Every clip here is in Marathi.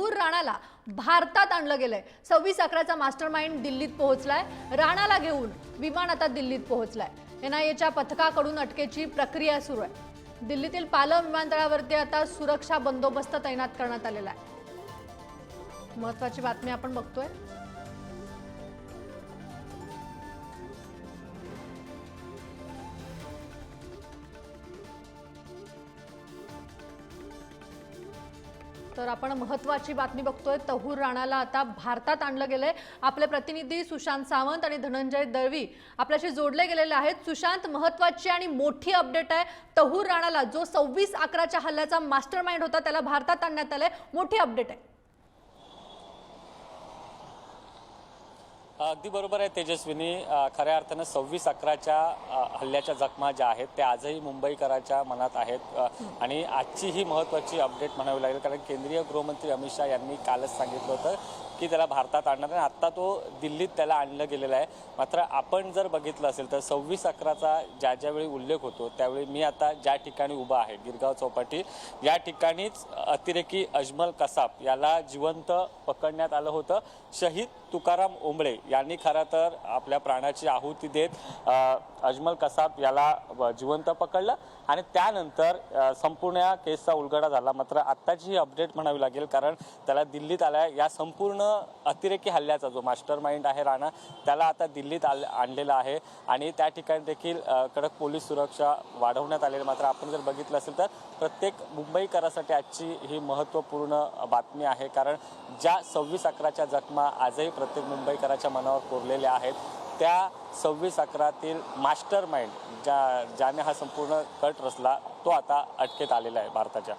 तहूर राणाला भारतात आणलं गेलंय। 26/11चा मास्टरमाइंड दिल्लीत पोहोचलाय। राणाला घेऊन विमान आता दिल्लीत पोहोचलाय। एनआयएच्या पथकाकडून अटकेची प्रक्रिया सुरू आहे। दिल्लीतील पालम विमानतळावरती आता सुरक्षा बंदोबस्त तैनात करण्यात आलेला आहे। महत्त्वाची बातमी आपण बघतोय। तर आपण महत्त्वाची बातमी बघतोय। तहूर राणाला आता भारतात आणलं गेलंय। आपले प्रतिनिधी सुशांत सावंत आणि धनंजय दळवी आपल्याशी जोडले गेलेले आहेत। सुशांत, महत्त्वाची आणि मोठी अपडेट आहे। तहूर राणाला जो 26/11च्या हल्ल्याचा मास्टरमाइंड होता त्याला भारतात आणण्यात आलंय। मोठी अपडेट आहे। अगदी बरोबर आहे तेजस्विनी। खऱ्या अर्थानं 26/11च्या हल्ल्याच्या जखमा ज्या आहेत त्या आजही मुंबईकरांच्या मनात आहेत आणि आजची ही महत्त्वाची अपडेट म्हणावी लागेल, कारण केंद्रीय गृहमंत्री अमित शाह यांनी कालच सांगितलं होतं की त्याला भारतात आणणार आहे। आता तो दिल्लीत त्याला आणलं गेलेलं आहे। मात्र आपण जर बघितलं असेल तर 26/11चा ज्यावेळी उल्लेख होतो त्यावेळी मी आता ज्या ठिकाणी उभा आहे गिरगाव चौपाटी, या ठिकाणीच अतिरेकी अजमल कसाब याला जिवंत पकडण्यात आलं होतं। शहीद तुकाराम ओंबळे यांनी खरं तर आपल्या प्राणाची आहुती देत अजमल कसाब याला जिवंत पकडलं आणि त्यानंतर संपूर्ण या केसचा उलगडा झाला। मात्र आत्ताची ही अपडेट म्हणावी लागेल, कारण त्याला दिल्लीत आल्या या संपूर्ण अतिरेकी हल्ल्याचा जो मास्टरमाइंड आहे राणा त्याला आता दिल्लीत आणलेला आहे आणि त्या ठिकाणी देखील कडक पोलीस सुरक्षा वाढवण्यात आलेली। मात्र आपण जर बघितलं असेल तर प्रत्येक मुंबईकरासाठी आजची ही महत्त्वपूर्ण बातमी आहे, कारण ज्या 26/11च्या जखमा आजही प्रत्येक मुंबईकराच्या मनावर कोरलेल्या आहेत त्या 26/11तील मास्टरमाइंड ज्याने हा संपूर्ण कट रचला तो आता अटकेत आलेला आहे भारताच्या।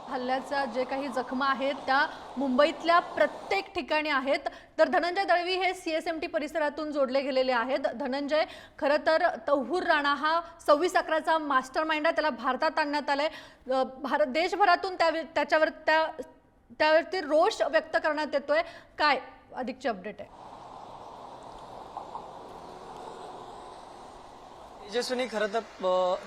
हल्ल्याचा जे काही जखमा आहेत त्या मुंबईतल्या प्रत्येक ठिकाणी आहेत। तर धनंजय दळवी हे सीएसएमटी परिसरातून जोडले गेलेले आहेत। धनंजय, खरं तर तहूर राणा हा 26/11चा मास्टरमाइंड आहे, त्याला भारतात आणण्यात आलंय। देशभरातून त्यावरती रोष व्यक्त करण्यात येतोय। काय अधिकची अपडेट आहे? तेजस्विनी, खरं तर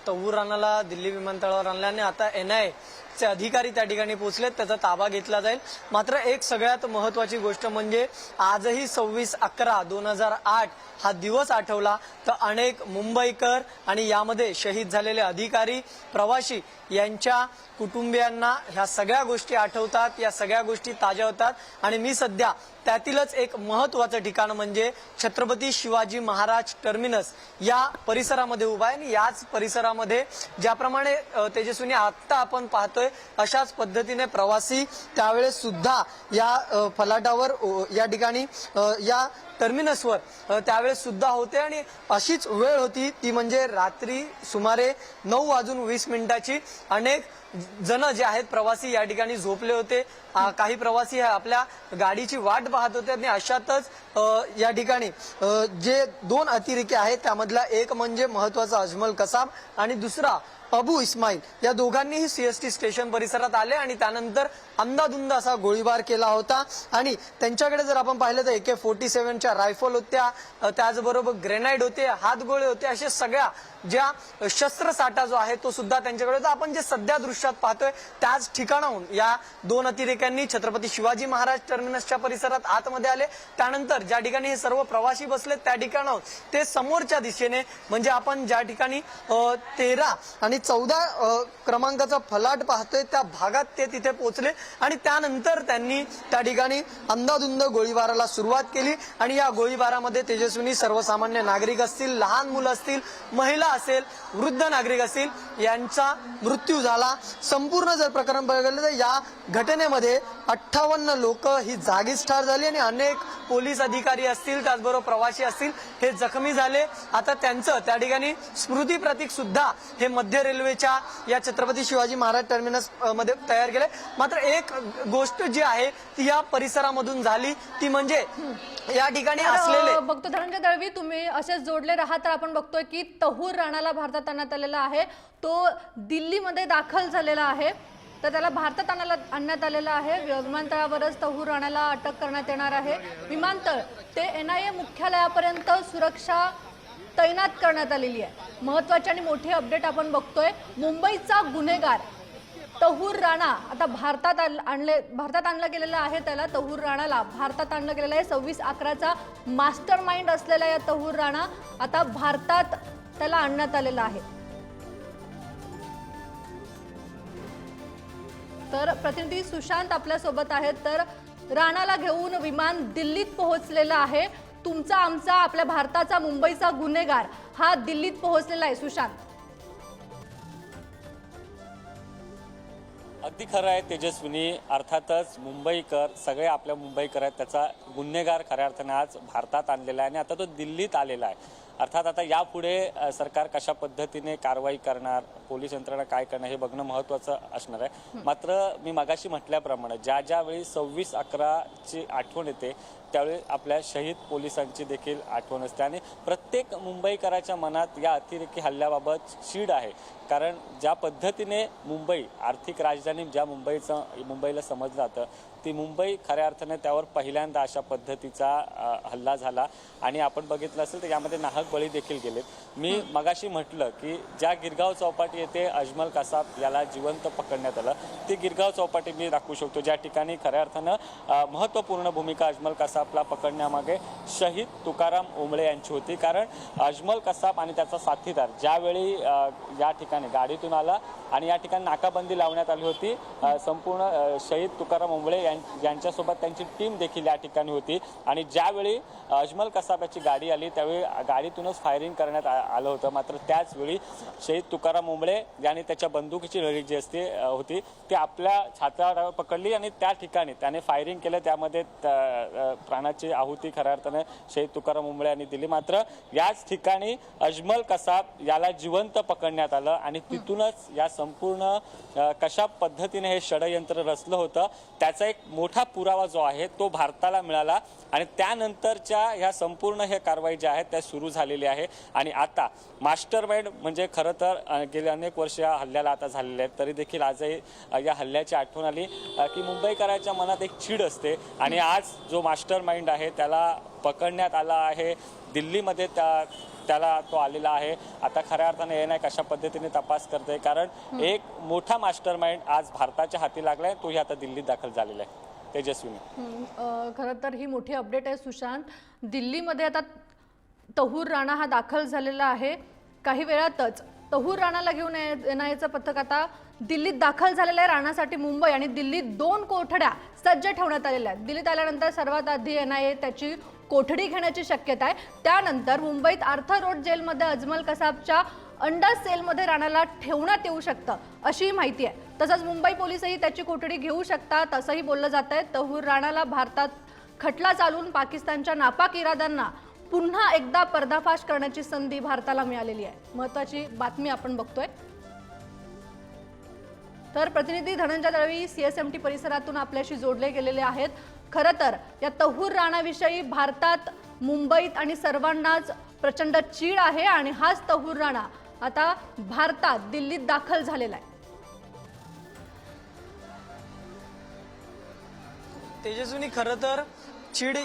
तहूर राणाला दिल्ली विमानतळावर आणल्याने आता एनआयए चे अधिकारी त्या ठिकाणी पोहोचलेत, त्याचा ताबा घेतला जाईल। मात्र एक सगळ्यात महत्त्वाची गोष्ट म्हणजे आजही 26/11/2008 हा दिवस आठवला तर अनेक मुंबईकर आणि यामध्ये शहीद झालेले अधिकारी, प्रवासी यांच्या कुटुंबियांना ह्या सगळ्या गोष्टी आठवतात, या सगळ्या गोष्टी ताज्या होतात। आणि मी सध्या त्यातीलच एक महत्त्वाचं ठिकाण म्हणजे छत्रपती शिवाजी महाराज टर्मिनस या परिसरामध्ये उभा आहे आणि याच परिसरामध्ये ज्याप्रमाणे तेजस्विनी आत्ता आपण पाहतोय अशाच पद्धतीने प्रवासी त्यावेळेस सुद्धा या फलाटावर या ठिकाणी या टर्मिनसवर त्यावेळेस सुद्धा होते आणि अशीच वेळ होती ती म्हणजे रात्री सुमारे 9:20 अनेक जण जे आहेत प्रवासी या ठिकाणी झोपले होते। काही प्रवासी आपल्या गाडीची वाट पाहत होते आणि अशातच या ठिकाणी जे 2 अतिरेकी आहेत त्यामधला एक म्हणजे महत्त्वाचा अजमल कसाब आणि दुसरा अबू इस्माईल, या दोघांनीही सीएसटी स्टेशन परिसरात आले आणि त्यानंतर अंदाधुंद असा गोळीबार केला होता। आणि त्यांच्याकडे जर आपण पाहिलं तर AK-47च्या रायफल होत्या, त्याचबरोबर ग्रेनाइड होते, हातगोळे होते, असे सगळ्या ज्या शस्त्रसाठा जो आहे तो सुद्धा त्यांच्याकडे होता। आपण जे सध्या दृश्यात पाहतोय त्याच ठिकाणाहून या 2 अतिरेक्यांनी छत्रपती शिवाजी महाराज टर्मिनसच्या परिसरात आतमध्ये आले। त्यानंतर ज्या ठिकाणी हे सर्व प्रवासी बसले त्या ठिकाणाहून ते समोरच्या दिशेने म्हणजे आपण ज्या ठिकाणी 13 आणि 14 क्रमांकाचा फलाट पाहतोय त्या भागात ते तिथे पोहोचले आणि त्यानंतर त्यांनी त्या ठिकाणी अंदाधुंद गोळीबाराला सुरुवात केली। आणि या गोळीबारामध्ये तेजस्विनी सर्वसामान्य नागरिक असतील, लहान मुलं असतील, महिला असेल, वृद्ध नागरिक असतील यांचा मृत्यू झाला। संपूर्ण जर प्रकरण बघितलं तर या घटनेमध्ये 58 लोक ही जागीच ठार झाली आणि अनेक पोलीस अधिकारी असतील त्याचबरोबर प्रवासी असतील हे जखमी झाले। आता त्यांचं त्या ठिकाणी स्मृती प्रतीक सुद्धा हे मध्य रेल्वेच्या या छत्रपती शिवाजी महाराज टर्मिनस मध्ये तयार केले। मात्र एक गोष्ट जी आहे ती या परिसरामधून झाली ती म्हणजे या ठिकाणी असलेले बघतो धनंजय दळवी, तुम्ही असेच जोडले राहा तर आपण बघतोय की तहूर राणाला भारतात आणण्यात आलेला आहे। तो दिल्लीमध्ये दाखल झालेला आहे, तर त्याला भारतात आणण्यात आलेला आहे। विमानतळावरच तहूर राणाला अटक करण्यात येणार आहे। विमानतळ ते एनआयए मुख्यालयापर्यंत सुरक्षा तैनात करण्यात आलेली आहे। महत्त्वाची आणि मोठी अपडेट आपण बघतोय। मुंबईचा गुन्हेगार तहूर राणा आता भारतात आणलं गेलेलं आहे. त्याला तहूर राणाला भारतात आणलं गेलेलं आहे. 26/11चा मास्टर माइंड असलेला या तहूर राणा आता भारतात त्याला आणण्यात आलेला आहे. तर प्रतिनिधी सुशांत आपल्या सोबत आहेत. तर राणाला घेऊन विमान दिल्लीत पोहोचलेलं आहे. तुमचा आमचा आपल्या भारताचा मुंबईचा गुन्हेगार हा दिल्लीत पोहोचलेला आहे. सुशांत, अगदी खरं आहे तेजस्विनी. अर्थातच मुंबईकर सगळे आपल्या मुंबईकर आहेत. त्याचा गुन्हेगार खऱ्या अर्थाने आज भारतात आणलेला आहे आणि आता तो दिल्लीत आलेला आहे. अर्थात आता यापुढे सरकार कशा पद्धतीने कारवाई करणार, पोलीस यंत्रणा काय करणार हे बघणं महत्त्वाचं असणार आहे. मात्र मी मगाशी म्हटल्याप्रमाणे ज्यावेळी 26/11ची आठवण येते त्यावेळी आपल्या शहीद पोलिसांची देखील आठवण असते आणि प्रत्येक मुंबईकराच्या मनात या अतिरेकी हल्ल्याबाबत चीड आहे. कारण ज्या पद्धतीने मुंबई आर्थिक राजधानी ज्या मुंबईला समजलं जातं ती मुंबई खऱ्या अर्थाने त्यावर पहिल्यांदा अशा पद्धतीचा हल्ला झाला आणि आपण बघितलं असेल तर यामध्ये नाहक बळी देखील गेलेत. मी मगाशी म्हटलं की ज्या गिरगाव चौपाटी येथे अजमल कसाब याला जिवंत पकडण्यात आलं ती गिरगाव चौपाटी मी दाखवू शकतो, ज्या ठिकाणी खऱ्या अर्थानं महत्त्वपूर्ण भूमिका अजमल कसाबला पकडण्यामागे शहीद तुकाराम ओंबळे यांची होती. कारण अजमल कसाब आणि त्याचा साथीदार ज्यावेळी या ठिकाणी गाडीतून आला आणि या ठिकाणी नाकाबंदी लावण्यात आली होती, संपूर्ण शहीद तुकाराम ओंबळे यांच्यासोबत त्यांची टीम देखील या ठिकाणी होती आणि ज्यावेळी अजमल कसाबाची गाडी आली त्यावेळी गाडीतूनच फायरिंग करण्यात आलं होतं. मात्र त्याच वेळी शहीद तुकाराम ओंबळे यांनी त्याच्या बंदुकीची नळी जी होती ती आपल्या छातीवर पकडली आणि त्या ठिकाणी त्याने फायरिंग केलं. त्यामध्ये प्राणाची आहुती खऱ्या अर्थाने शहीद तुकाराम ओंबळे यांनी दिली. मात्र याच ठिकाणी अजमल कसाब याला जिवंत पकडण्यात आलं आणि तिथूनच या संपूर्ण कशा पद्धतीने हे षडयंत्र रचलं होतं त्याचा एक मोठा पुरावा जो आहे तो भारताला मिळाला आणि त्यानंतरच्या ह्या संपूर्ण हे कारवाई ज्या आहेत त्या सुरू झालेली आहे. आणि आता मास्टर माइंड म्हणजे खरं तर गेले अनेक वर्ष या हल्ल्याला आता झालेले आहेत तरी देखील आजही या हल्ल्याची आठवण आली की मुंबईकरांच्या मनात एक चीड असते आणि आज जो मास्टर माइंड आहे त्याला पकडण्यात आला आहे. दिल्लीमध्ये त्याला तो आलेला आहे. आता खऱ्या अर्थाने एनआय कशा पद्धतीने तपास करते कारण एक मोठा मास्टर माइंड आज भारताच्या हाती लागलाय, तोही आता दिल्लीत दाखल झालेला आहे. तेजस्विनी, खरं तर ही मोठी अपडेट आहे सुशांत. दिल्लीमध्ये आता तहूर राणा हा दाखल झालेला आहे. काही वेळातच तहूर राणाला घेऊन एनआयचं पथक आता दिल्लीत दाखल झालेलं आहे. राणासाठी मुंबई आणि दिल्लीत 2 कोठड्या सज्ज ठेवण्यात आलेल्या आहेत. दिल्लीत आल्यानंतर सर्वात आधी एनआयए त्याची कोठडी घेण्याची शक्यता आहे. त्यानंतर मुंबईत आर्थर रोड जेलमध्ये अजमल कसाबच्या अंडर सेलमध्ये राणाला ठेवण्यात येऊ शकतं अशी माहिती आहे. तसंच मुंबई पोलीसही त्याची कोठडी घेऊ शकतात असंही बोललं जात आहे. तहूर राणाला भारतात खटला चालवून पाकिस्तानच्या नापाक इराद्यांना पुन्हा एकदा पर्दाफाश करण्याची संधी भारताला मिळालेली आहे. महत्त्वाची बातमी आपण बघतोय. तर प्रतिनिधी धनंजय दळवी CSMT परिसरातून आपल्याशी जोडले गेलेले आहेत. खरं तर या तहूर राणाविषयी भारतात, मुंबईत आणि सर्वांनाच प्रचंड चीड आहे आणि हाच तहूर राणा आता भारतात दिल्लीत दाखल झालेला आहे. तेजस्विनी, खरं तर चीड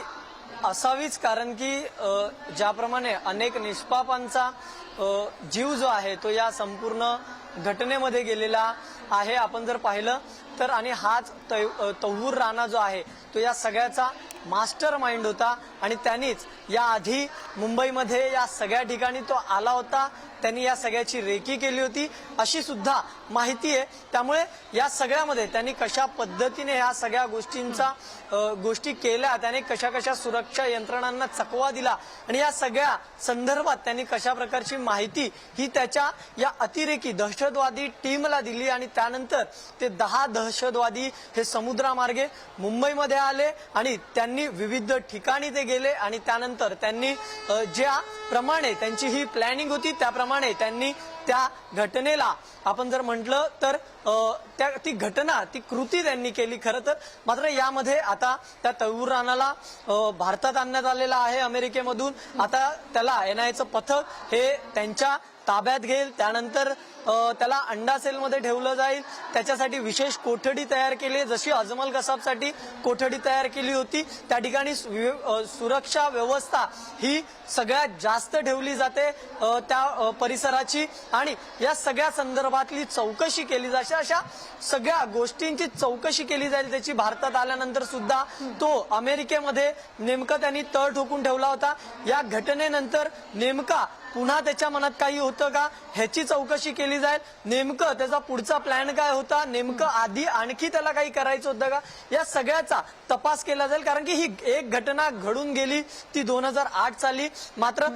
असावीच कारण की ज्याप्रमाणे अनेक निष्पापांचा जीव जो आहे तो या संपूर्ण घटनेमध्ये गेलेला आहे आपण जर पाहिलं तर. आणि हाच तहूर राणा जो आहे तो या सगळ्याचा मास्टर माइंड होता आणि त्यांनीच याआधी मुंबईमध्ये या सगळ्या ठिकाणी तो आला होता. त्यांनी या सगळ्याची रेकी केली होती अशी सुद्धा माहिती आहे. त्यामुळे या सगळ्यामध्ये त्यांनी कशा पद्धतीने ह्या सगळ्या गोष्टी केल्या, त्याने कशा कशा सुरक्षा यंत्रणांना चकवा दिला आणि या सगळ्या संदर्भात त्यांनी कशा प्रकारची माहिती ही त्याच्या या अतिरेकी दहशतवादी टीमला दिली आणि त्यानंतर ते 10 दहशतवादी हे समुद्रामार्गे मुंबईमध्ये आले आणि त्यांनी विविध ठिकाणी ते गेले आणि त्यानंतर त्यांनी ज्याप्रमाणे त्यांची ही प्लॅनिंग होती त्याप्रमाणे त्यांनी त्या घटनेला आपण जर म्हटलं तर ती घटना, ती कृती त्यांनी केली खरं तर. मात्र यामध्ये आता त्या तहूर राणाला भारतात आणण्यात आलेला आहे अमेरिकेमधून. आता त्याला एनआयएचं पथक हे त्यांच्या ताब्यात घेईल, त्यानंतर त्याला अंडा सेलमध्ये ठेवलं जाईल. त्याच्यासाठी विशेष कोठडी तयार केली, जशी अजमल कसाबसाठी कोठडी तयार केली होती त्या ठिकाणी सुरक्षा व्यवस्था ही सगळ्यात जास्त ठेवली जाते त्या परिसराची. आणि या सगळ्या संदर्भातली चौकशी केली जाते, अशा सगळ्या गोष्टींची चौकशी केली जाईल. त्याची भारतात आल्यानंतर सुद्धा तो अमेरिकेमध्ये नेमकं त्यांनी तळ ठोकून ठेवला होता. या घटनेनंतर नेमका पुन्हा त्याच्या मनात काही होतं का ह्याची चौकशी केली जाईल. नेमकं त्याचा पुढचा प्लॅन काय होता, नेमकं आधी आणखी त्याला काही करायचं होतं का, या सगळ्याचा तपास केला जाईल. कारण की ही एक घटना घडून गेली ती 2008 साली. मात्र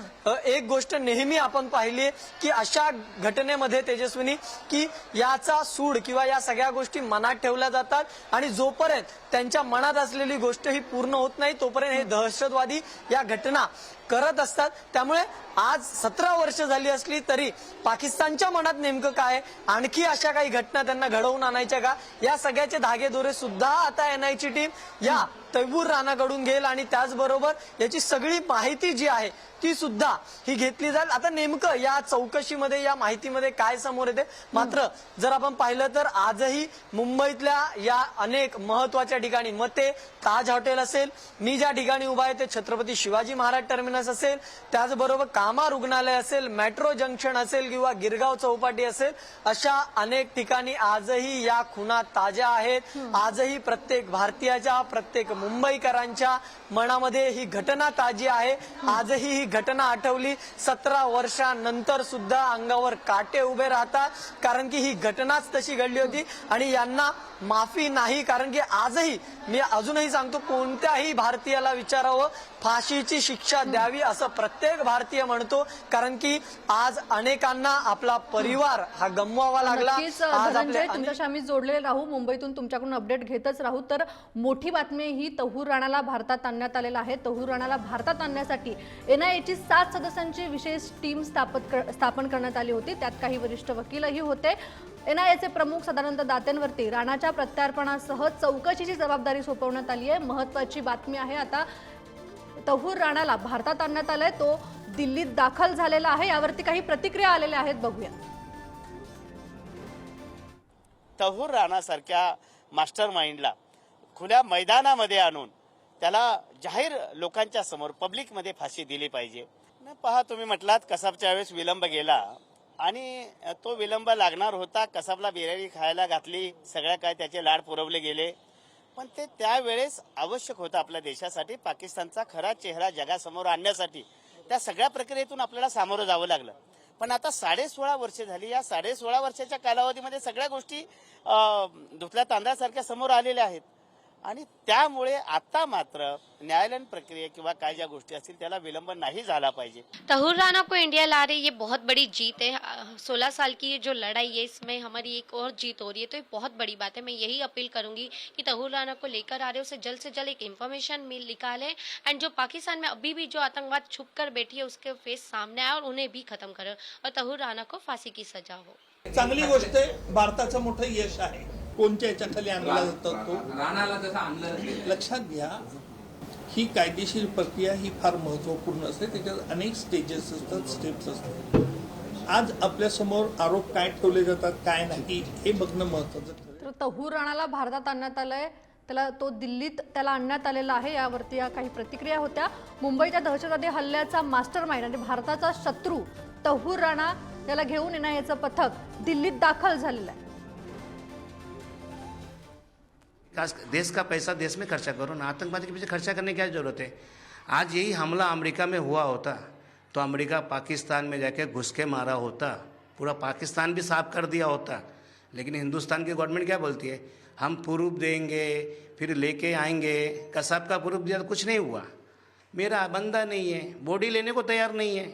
एक गोष्ट नेहमी आपण पाहिली की अशा घटनेमध्ये तेजस्विनी की याचा सूड किंवा या सगळ्या गोष्टी मनात ठेवल्या जातात आणि जोपर्यंत त्यांच्या मनात असलेली गोष्ट ही पूर्ण होत नाही तोपर्यंत हे दहशतवादी या घटना करत असतात. त्यामुळे आज 17 वर्ष झाली असली तरी पाकिस्तानच्या मनात नेमकं काय, आणखी अशा काही घटना त्यांना घडवून आणायच्या का, या सगळ्याचे धागेदोरे सुद्धा आता एनआयची टीम या तैबूर राणाकडून घेईल. आणि त्याचबरोबर याची सगळी माहिती जी आहे ती सुद्धा ही घेतली जाईल. आता नेमकं या चौकशीमध्ये या माहितीमध्ये काय समोर येते. मात्र जर आपण पाहिलं तर आजही मुंबईतल्या या अनेक महत्वाच्या ठिकाणी, मग ते ताज हॉटेल असेल, मी ज्या ठिकाणी उभा आहे ते छत्रपती शिवाजी महाराज टर्मिनस असेल, त्याचबरोबर कामा रुग्णालय असेल, मेट्रो जंक्शन असेल किंवा गिरगाव चौपाटी असेल, अशा अनेक ठिकाणी आजही या खुणा ताज्या आहेत. आजही प्रत्येक भारतीयाच्या, प्रत्येक मुंबईकरांच्या मनामध्ये ही घटना ताजी आहे. आजही ही घटना आठवली 17 वर्षांनंतर सुद्धा अंगावर काटे उभे राहतात. कारण की ही घटनाच तशी घडली होती आणि यांना माफी नाही. कारण की आजही मी अजूनही सांगतो, कोणत्याही भारतीयाला विचारावं, फाशीची शिक्षा द्यावी असं प्रत्येक भारतीय म्हणतो. कारण की आज अनेकांना आपला परिवार हा गमवावा लागला. नक्कीच आज धनंजय, तुमच्याशी आम्ही जोडलेले राहू, मुंबईतून तुमच्याकडून अपडेट घेतच राहू. तर मोठी बातमी ही तहूर राणाला भारतात आणण्यात आलेला आहे. तहूर राणाला भारतात आणण्यासाठी एनआयएची 7 सदस्यांची विशेष टीम स्थापन करण्यात आली होती. त्यात काही वरिष्ठ वकीलही होते. एनआयएचे प्रमुख सदानंद दातेंवरती राणाच्या प्रत्यार्पणासह चौकशीची जबाबदारी सोपवण्यात आली आहे. महत्वाची बातमी आहे, आता तहूर राणाला भारतात आणण्यात आलंय, तो दिल्लीत दाखल झालेला आहे. यावरती काही प्रतिक्रिया आलेल्या आहेत, बघूया. तहूर राणासारख्या मास्टर माइंडला खुल्या मैदानामध्ये आणून त्याला जाहीर लोकांच्या समोर पब्लिकमध्ये फाशी दिली पाहिजे. पहा, तुम्ही म्हटलात कसाबच्या वेळेस विलंब गेला आणि तो विलंब लागणार होता. कसाबला बिर्याणी खायला घातली, सगळ्या काय त्याचे लाड पुरवले गेले, पण ते त्यावेळेस आवश्यक होतं आपल्या देशासाठी. पाकिस्तानचा खरा चेहरा जगासमोर आणण्यासाठी त्या सगळ्या प्रक्रियेतून आपल्याला सामोरं जावं लागलं. पण आता 16.5 वर्ष झाली. या 16.5 वर्षाच्या कालावधीमध्ये सगळ्या गोष्टी धुतल्या तांदळासारख्या समोर आलेल्या आहेत आणि त्यामुळे आता मात्र न्यायालयीन प्रक्रिया किंवा काय ज्या गोष्टी असतील त्याला विलंब नाही झाला पाहिजे. तहूर राणा को इंडिया ला रही, ये बहुत बड़ी जीत है. 16 साल की ये जो लड़ाई है इसमें हमारी एक और जीत हो रही है, तो ये बहुत बड़ी बात है. मैं यही अपील करूंगी कि तहूर राणा को लेकर आ रहे उसे जल्द से जल्द एक इन्फॉर्मेशन मिल निकाले एंड जो पाकिस्तान में अभी भी जो आतंकवाद छुप कर बैठी है उसके फेस सामने आए और उन्हें भी खत्म करे और तहूर राणा को फांसी की सजा हो. चांगली गोष्ट आहे. भारताचं मोठं यश आहे. कोणत्या याच्याखाली आणला जातो तो राणाला जसं आणलं. लक्षात घ्या, ही कायदेशीर प्रक्रिया ही फार महत्वपूर्ण असते. त्याच्यात अनेक स्टेजेस असतात, स्टेप्स असतात. आज आपल्या समोर आरोप काय ठेवले जातात, काय नाही, हे बघणं महत्वाचं ठरेल. तर तहूर राणाला भारतात आणण्यात आलंय, तो दिल्लीत त्याला आणण्यात आलेला आहे. यावरती या काही प्रतिक्रिया होत्या. मुंबईच्या दहशतवादी हल्ल्याचा मास्टरमाइंड आणि भारताचा शत्रू तहूर राणा याला घेऊन एनआयएचं पथक दिल्लीत दाखल झालेलं आहे. देश का पैसा देश में खर्चा करो ना, आतंकवादी के पीछे खर्चा करने की क्या जरूरत है. आज यही हमला अमेरिका में हुआ होता तो अमेरिका पाकिस्तान में जाके घुस के मारा होता, पूरा पाकिस्तान भी साफ कर दिया होता. लेकिन हिंदुस्तान की गवर्नमेंट क्या बोलती है, हम प्रूफ देंगे फिर लेके आएंगे. कसाब का प्रूफ दिया तो कुछ नहीं हुआ. मेरा बंदा नहीं है, बॉडी लेने को तैयार नहीं है.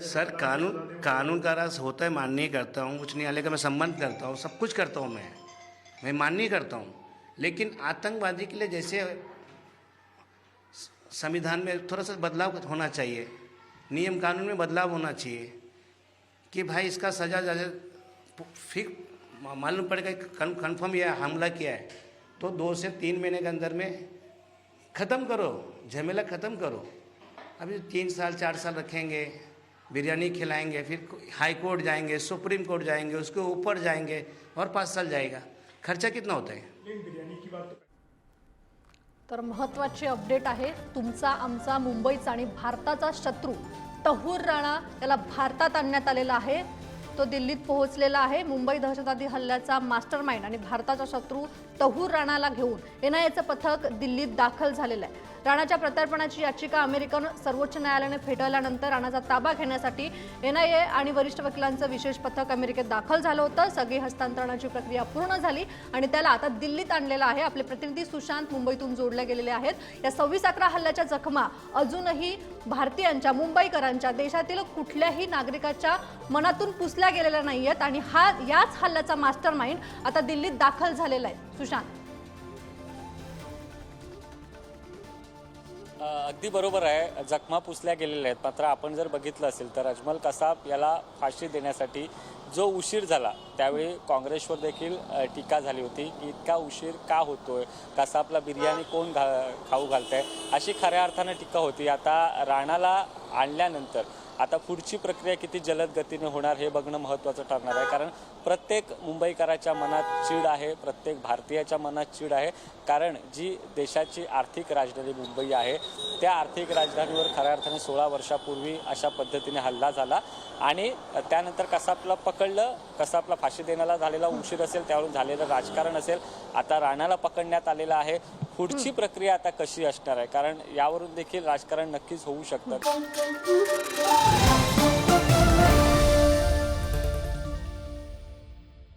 सर कानून का राज होता है, मान नहीं करता हूँ. कुछ नहीं लेकर मैं संबंध करता हूँ, सब कुछ करता हूँ, मैं मान नहीं करता हूँ. लेकिन आतंकवादी के लिए जैसे संविधान में थोड़ा सा बदलाव होना चाहिए, नियम कानून में बदलाव होना चाहिए कि भाई इसका सजा फिक्स मालूम पड़ेगा कन्फर्म यह हमला किया है तो 2 से 3 महीने के अंदर में ख़त्म करो, झमेला ख़त्म करो. अभी 3 साल 4 साल रखेंगे, बिरयानी खिलाएंगे, फिर हाई कोर्ट जाएंगे, सुप्रीम कोर्ट जाएंगे, उसके ऊपर जाएंगे और 5 साल जाएगा। खर्चा कितना होता है? तर महत्त्वाची अपडेट आहे, तुमचा आमचा मुंबईचा आणि भारताचा शत्रू तहूर राणा याला भारतात आणण्यात आलेला आहे। तो दिल्लीत पोहोचलेला आहे। मुंबई दहशतवादी हल्ल्याचा मास्टरमाइंड आणि भारताचा शत्रू तहूर राणाला घेऊन एनआयएचं पथक दिल्लीत दाखल झालेलं आहे। राणाच्या प्रत्यार्पणाची याचिका अमेरिकन सर्वोच्च न्यायालयाने फेटाळल्यानंतर राणाचा ताबा घेण्यासाठी एनआयए आणि वरिष्ठ वकिलांचं विशेष पथक अमेरिकेत दाखल झालं होतं। सगळी हस्तांतरणाची प्रक्रिया पूर्ण झाली आणि त्याला आता दिल्लीत आणलेलं आहे। आपले प्रतिनिधी सुशांत मुंबईतून जोडले गेलेले आहेत। या 26/11 हल्ल्याच्या जखमा अजूनही भारतीयांच्या, मुंबईकरांच्या, देशातील कुठल्याही नागरिकाच्या मनातून पुसल्या गेलेल्या नाहीयेत आणि याच हल्ल्याचा मास्टरमाइंड आता दिल्लीत दाखल झालेला आहे। सुशांत, अगदी बरोबर आहे, जखमा पुसल्या गेलेल्या आहेत। मात्र आपण जर बघितलं असेल तर अजमल कसाब याला फाशी देण्यासाठी जो उशीर झाला त्यावेळी काँग्रेसवर देखील टीका झाली होती की इतका उशीर का होतोय, कसाबला बिर्याणी कोण खाऊ घालतंय, अशी खऱ्या अर्थानं टीका होती। आता राणाला आणल्यानंतर आता पुढची प्रक्रिया किती जलद गतीने होणार हे बघणं महत्त्वाचं ठरणार आहे। कारण प्रत्येक मुंबईकराच्या मनात चीड आहे, प्रत्येक भारतीयाच्या मनात चीड आहे। कारण जी देशाची आर्थिक राजधानी मुंबई आहे त्या आर्थिक राजधानीवर खऱ्या अर्थाने 16 वर्षापूर्वी अशा पद्धतीने हल्ला झाला आणि त्यानंतर कसाबला पकडलं, कसाबला फाशी देण्याला झालेला उशीर असेल, त्यावरून झालेलं राजकारण असेल, आता राणाला पकडण्यात आलेलं आहे। पुढची प्रक्रिया आता कशी असणार आहे, कारण यावरून देखील राजकारण नक्कीच होऊ शकतं।